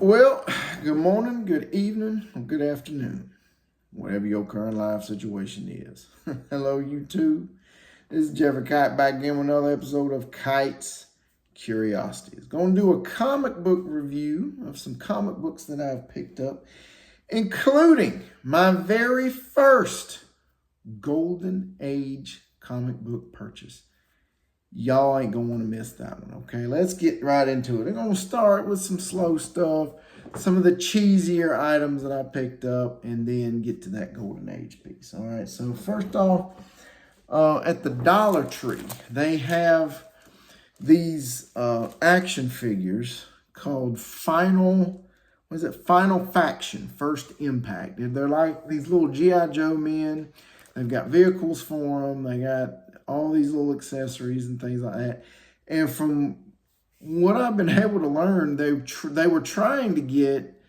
Well, good morning, good evening, or good afternoon, whatever your current life situation is. Hello, YouTube. This is Jeffrey Kite back again with another episode of Kite's Curiosities. Going to do a comic book review of some comic books that I've picked up, including my very first Golden Age comic book purchase. Y'all ain't going to want to miss that one, okay? Let's get right into it. I'm going to start with some slow stuff, some of the cheesier items that I picked up, and then get to that Golden Age piece, all right? So first off, at the Dollar Tree, they have these action figures called Final Faction, First Impact. They're like these little G.I. Joe men. They've got vehicles for them. They got all these little accessories and things like that. And from what I've been able to learn, they were trying to get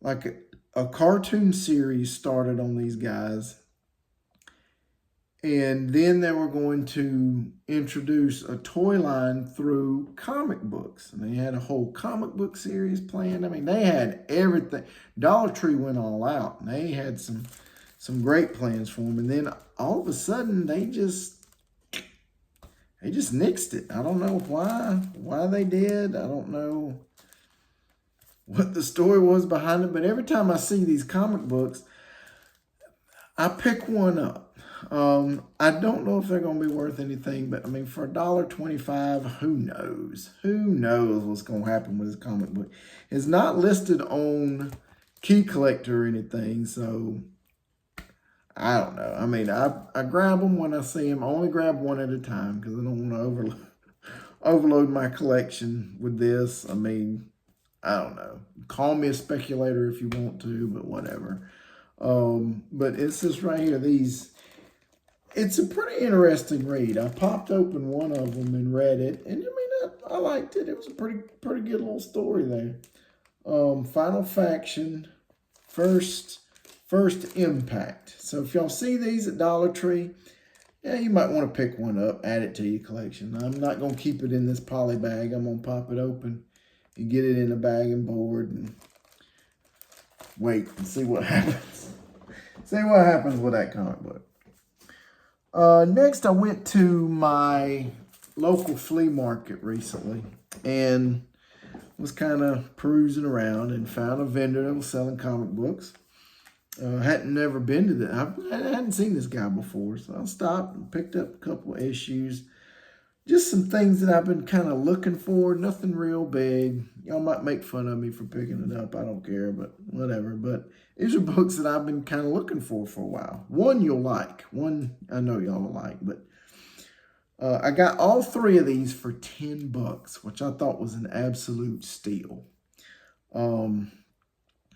like a cartoon series started on these guys. And then they were going to introduce a toy line through comic books. And they had a whole comic book series planned. I mean, they had everything. Dollar Tree went all out. And they had some great plans for them. And then all of a sudden, they just nixed it. I don't know why they did. I don't know what the story was behind it. But every time I see these comic books, I pick one up. I don't know if they're going to be worth anything, but I mean, for $1.25, who knows? Who knows what's going to happen with this comic book? It's not listed on Key Collector or anything, so I don't know. I mean, I grab them when I see them. I only grab one at a time because I don't want to overload my collection with this. I mean, I don't know. Call me a speculator if you want to, but whatever. But it's this right here. It's a pretty interesting read. I popped open one of them and read it, and I mean, I liked it. It was a pretty good little story there. Final Faction, First Impact. So if y'all see these at Dollar Tree, yeah, you might want to pick one up, add it to your collection. I'm not going to keep it in this poly bag. I'm going to pop it open and get it in a bag and board and wait and see what happens. See what happens with that comic book. Next, I went to my local flea market recently and was kind of perusing around and found a vendor that was selling comic books. Hadn't never been to that. I hadn't seen this guy before, so I stopped and picked up a couple of issues. Just some things that I've been kind of looking for. Nothing real big. Y'all might make fun of me for picking it up. I don't care, but whatever. But these are books that I've been kind of looking for a while. One you'll like. One I know y'all will like. But I got all three of these for $10, which I thought was an absolute steal.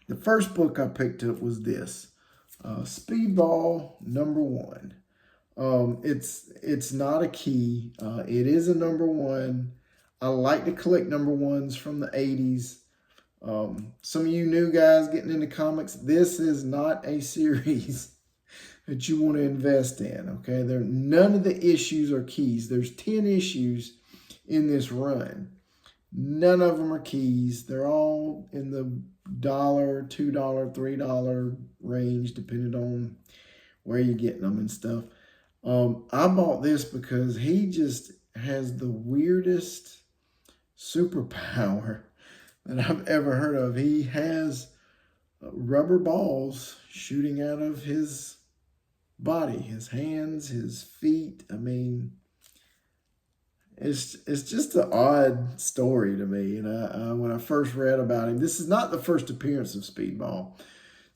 The first book I picked up was this, Speedball #1. It's not a key. It is a #1. I like to collect #1s from the 80s. Some of you new guys getting into comics, this is not a series that you want to invest in, okay? None of the issues are keys. There's 10 issues in this run. None of them are keys. They're all in the $1, $2, $3 range, depending on where you're getting them and stuff. I bought this because he just has the weirdest superpower that I've ever heard of. He has rubber balls shooting out of his body, his hands, his feet. I mean, it's just an odd story to me. And when I first read about him, this is not the first appearance of Speedball.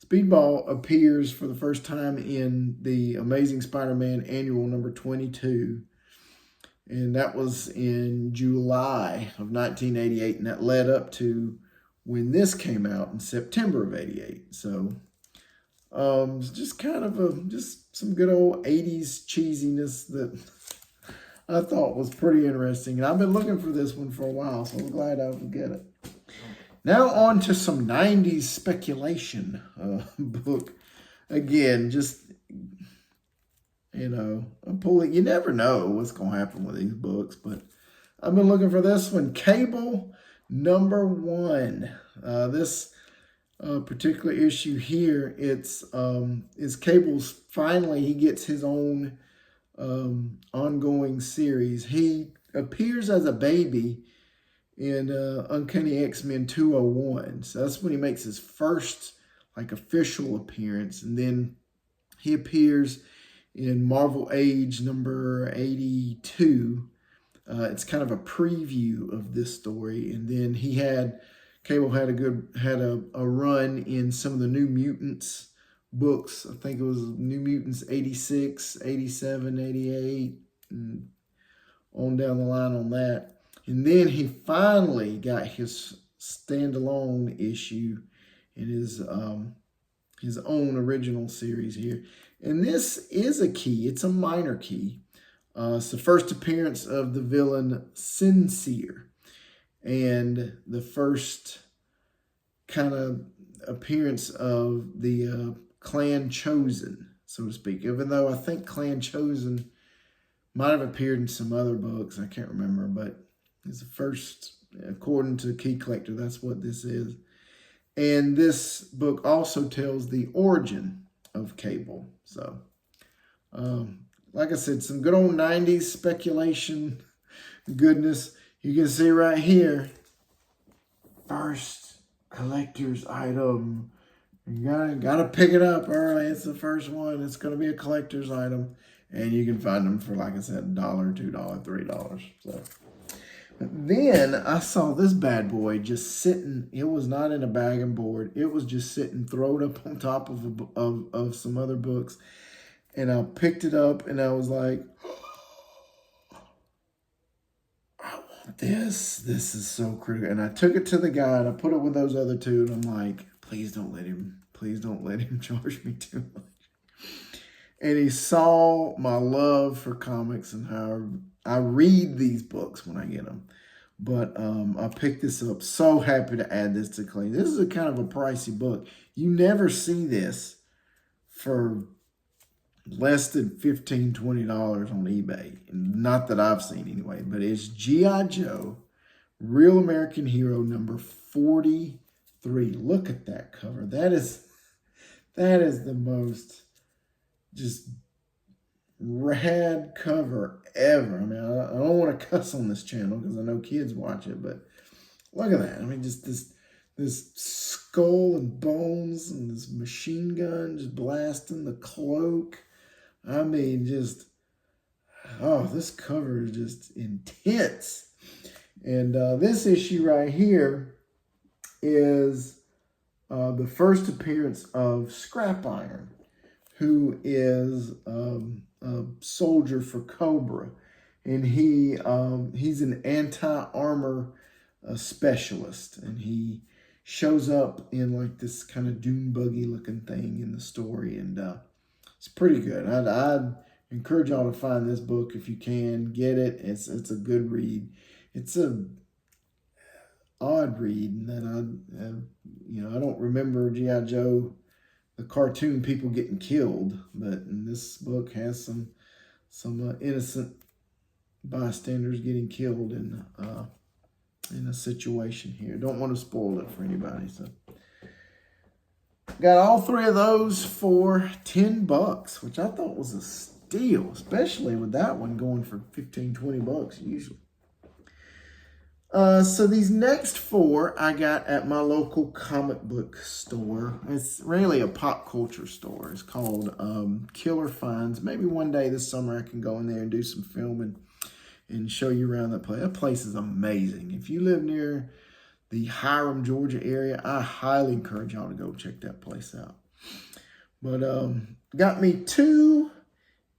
Speedball appears for the first time in the Amazing Spider-Man Annual number 22. And that was in July of 1988. And that led up to when this came out in September of 88. So it's just kind of just some good old 80s cheesiness that I thought was pretty interesting. And I've been looking for this one for a while, so I'm glad I could get it. Now on to some 90s speculation book. Again, just, you know, you never know what's going to happen with these books. But I've been looking for this one, Cable Number 1. This particular issue here, it's Cable's finally, he gets his own ongoing series. He appears as a baby in Uncanny X-Men 201. So that's when he makes his first like official appearance. And then he appears in Marvel Age number 82. It's kind of a preview of this story. And then Cable had a run in some of the New Mutants books. I think it was New Mutants 86, 87, 88, and on down the line on that. And then he finally got his standalone issue in his own original series here. And this is a key. It's a minor key. It's the first appearance of the villain Sincere, and the first kind of appearance of the Clan Chosen, so to speak. Even though I think Clan Chosen might have appeared in some other books. I can't remember, but it's the first, according to Key Collector, that's what this is. And this book also tells the origin of Cable. So, like I said, some good old 90s speculation goodness. You can see right here, first collector's item. You gotta pick it up early. It's the first one. It's gonna be a collector's item. And you can find them for, like I said, $1, $2, $3. So then I saw this bad boy just sitting. It was not in a bag and board. It was just sitting, thrown up on top of some other books. And I picked it up and I was like, I want this. This is so critical. And I took it to the guy and I put it with those other two. And I'm like, please don't let him charge me too much. And he saw my love for comics and how I read these books when I get them. But I picked this up. So happy to add this to Clay. This is a kind of a pricey book. You never see this for less than $15, $20 on eBay. Not that I've seen anyway. But it's G.I. Joe, Real American Hero number 43. Look at that cover. That is the most just rad cover ever. I mean, I don't want to cuss on this channel because I know kids watch it, but look at that. I mean, just this skull and bones and this machine gun just blasting the cloak. I mean, just, oh, this cover is just intense. And this issue right here is the first appearance of Scrap Iron, who is a soldier for Cobra. And he's an anti-armor specialist. And he shows up in like this kind of dune buggy looking thing in the story. And it's pretty good. I'd encourage y'all to find this book if you can. Get it. It's a good read. It's a odd read that I don't remember G.I. Joe, the cartoon, people getting killed, but in this book has some innocent bystanders getting killed in a situation here. Don't want to spoil it for anybody. So got all three of those for $10, which I thought was a steal, especially with that one going for $15, $20 usually. So these next four I got at my local comic book store. It's really a pop culture store. It's called Killer Finds. Maybe one day this summer I can go in there and do some filming and show you around that place. That place is amazing. If you live near the Hiram, Georgia area, I highly encourage y'all to go check that place out. But got me 2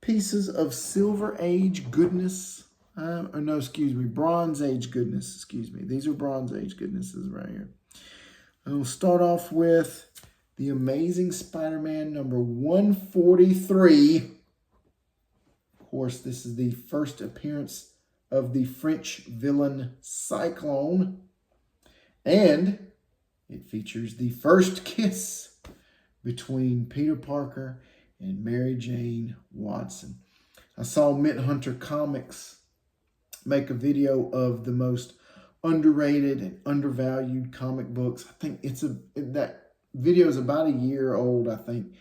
pieces of Silver Age goodness. Bronze Age goodness, excuse me. These are Bronze Age goodnesses right here. I'll start off with the Amazing Spider-Man number 143. Of course, this is the first appearance of the French villain Cyclone. And it features the first kiss between Peter Parker and Mary Jane Watson. I saw Mint Hunter Comics make a video of the most underrated and undervalued comic books. I think that video is about a year old, I think.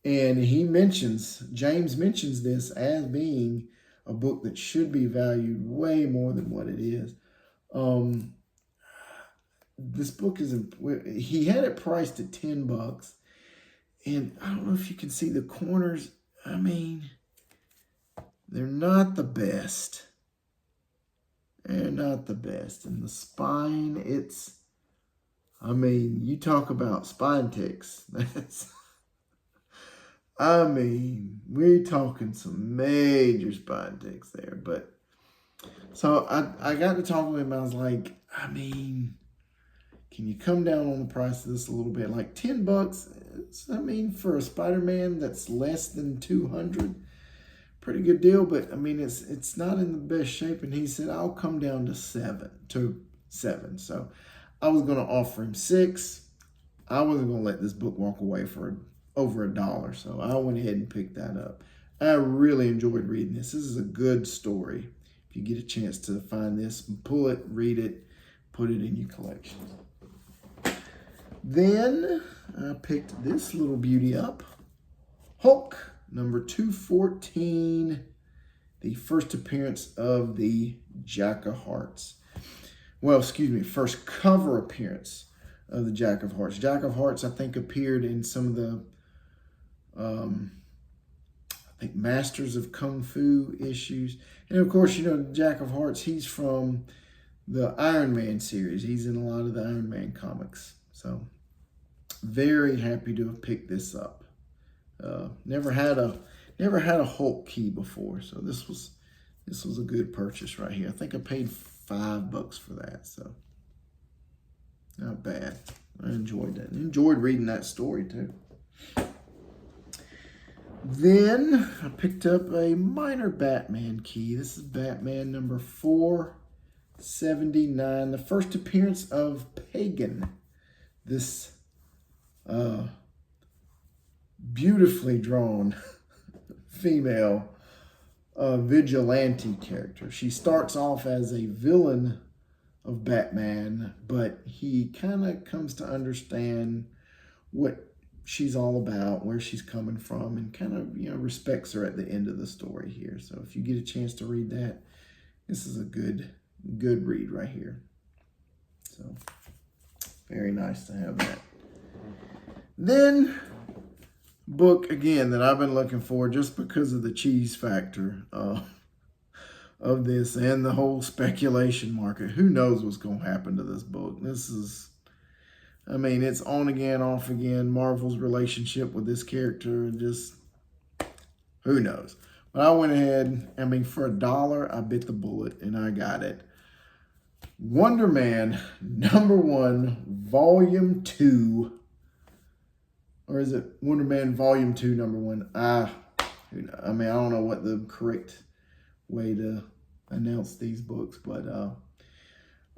And James mentions this as being a book that should be valued way more than what it is. This book he had it priced at $10. And I don't know if you can see the corners. I mean, they're not the best. They're not the best. And the spine, you talk about spine ticks. We're talking some major spine ticks there. But, so I got to talk to him. I was like, can you come down on the price of this a little bit? Like $10, for a Spider-Man that's less than 200, pretty good deal. But it's not in the best shape. And he said, I'll come down to seven. So I was going to offer him $6. I wasn't going to let this book walk away for over $1. So I went ahead and picked that up. I really enjoyed reading this. This is a good story. If you get a chance to find this, pull it, read it, put it in your collection. Then I picked this little beauty up. Hulk, number 214. The first appearance of the Jack of Hearts. First cover appearance of the Jack of Hearts. Jack of Hearts, I think, appeared in some of the, Masters of Kung Fu issues. And of course, Jack of Hearts, he's from the Iron Man series. He's in a lot of the Iron Man comics. So, very happy to have picked this up. Never had a Hulk key before, so this was a good purchase right here. I think I paid $5 for that, so not bad. I enjoyed that. Enjoyed reading that story too. Then I picked up a minor Batman key. This is Batman number 479. The first appearance of Pagan. This beautifully drawn female vigilante character. She starts off as a villain of Batman, but he kind of comes to understand what she's all about, where she's coming from, and kind of, respects her at the end of the story here. So if you get a chance to read that, this is a good read right here. So very nice to have that. Then, book again that I've been looking for just because of the cheese factor of this and the whole speculation market. Who knows what's going to happen to this book? This is, it's on again, off again. Marvel's relationship with this character, just who knows? But I went ahead, for $1, I bit the bullet and I got it. Wonder Man #1, Volume 2. Or is it Wonder Man Volume 2, #1? I don't know what the correct way to announce these books, but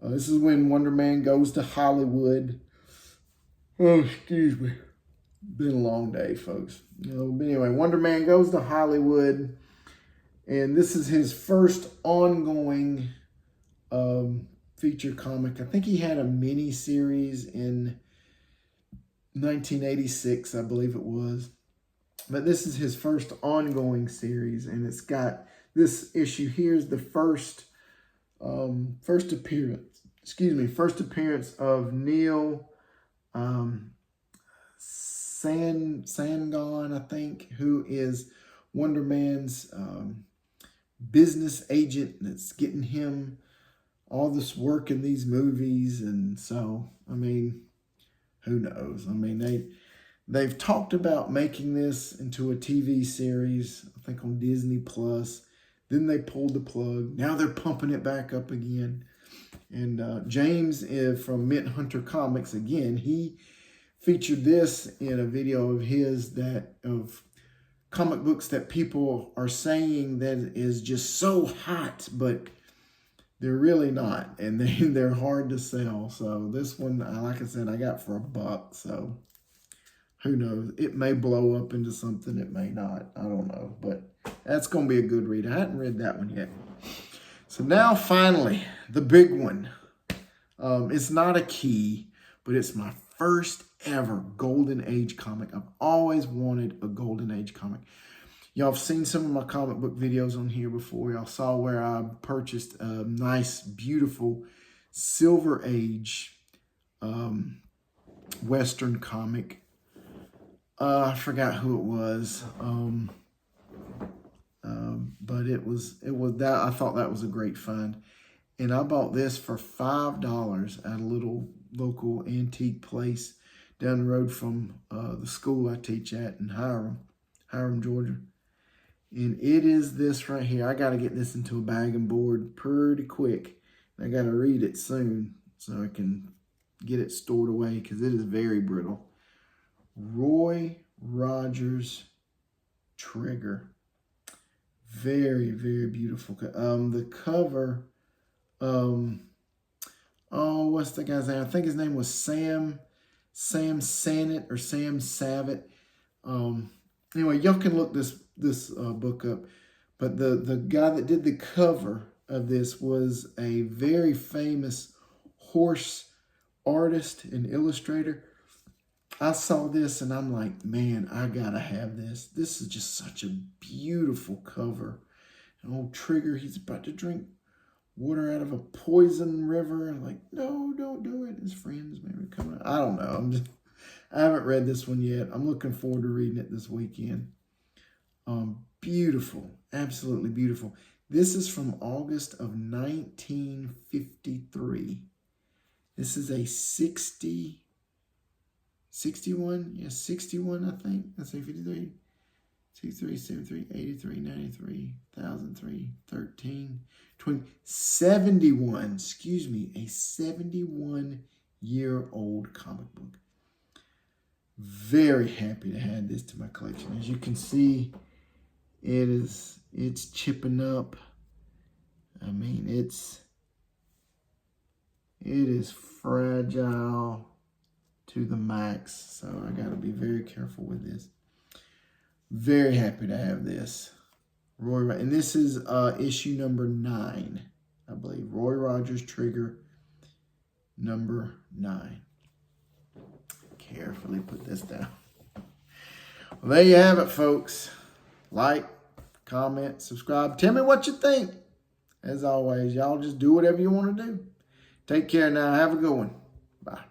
this is when Wonder Man goes to Hollywood. Oh, excuse me. Been a long day, folks. But anyway, Wonder Man goes to Hollywood, and this is his first ongoing feature comic. I think he had a mini series in 1986, I believe it was. But this is his first ongoing series, and it's got this issue here is the first appearance of Neil Sangon, I think, who is Wonder Man's business agent that's getting him all this work in these movies. And so, who knows? They've talked about making this into a TV series, I think on Disney Plus. Then they pulled the plug. Now they're pumping it back up again. And James from Mint Hunter Comics, again, he featured this in a video of his of comic books that people are saying that is just so hot, but they're really not, and they're hard to sell. So this one, like I said, I got for $1. So who knows? It may blow up into something. It may not. I don't know. But that's going to be a good read. I hadn't read that one yet. So now, finally, the big one. It's not a key, but it's my first ever Golden Age comic. I've always wanted a Golden Age comic. Y'all have seen some of my comic book videos on here before. Y'all saw where I purchased a nice, beautiful Silver Age Western comic. I forgot who it was. But it was that. I thought that was a great find. And I bought this for $5 at a little local antique place down the road from the school I teach at in Hiram, Georgia. And it is this right here. I got to get this into a bag and board pretty quick. I got to read it soon so I can get it stored away because it is very brittle. Roy Rogers Trigger. Very, very beautiful. The cover, what's the guy's name? I think his name was Sam Sannett or Sam Savitt. Anyway, y'all can look this book up. But the guy that did the cover of this was a very famous horse artist and illustrator. I saw this and I'm like, man, I gotta have this. This is just such a beautiful cover. An old Trigger, he's about to drink water out of a poison river. And like, no, don't do it. His friends maybe coming. I don't know. I haven't read this one yet. I'm looking forward to reading it this weekend. Beautiful, absolutely beautiful. This is from August of 1953. This is a 61, yeah, 61, I think. Let's say 53, 63, 73, 83, 93, 1003, 13, 20, 71, excuse me, a 71-year-old comic book. Very happy to add this to my collection. As you can see, it's chipping up. I mean, it is fragile to the max, so I got to be very careful with this. Very happy to have this. And this is issue number 9, I believe. Roy Rogers Trigger, number 9. Carefully put this down. Well, there you have it, folks. Like, comment, subscribe. Tell me what you think. As always, y'all just do whatever you want to do. Take care now. Have a good one. Bye.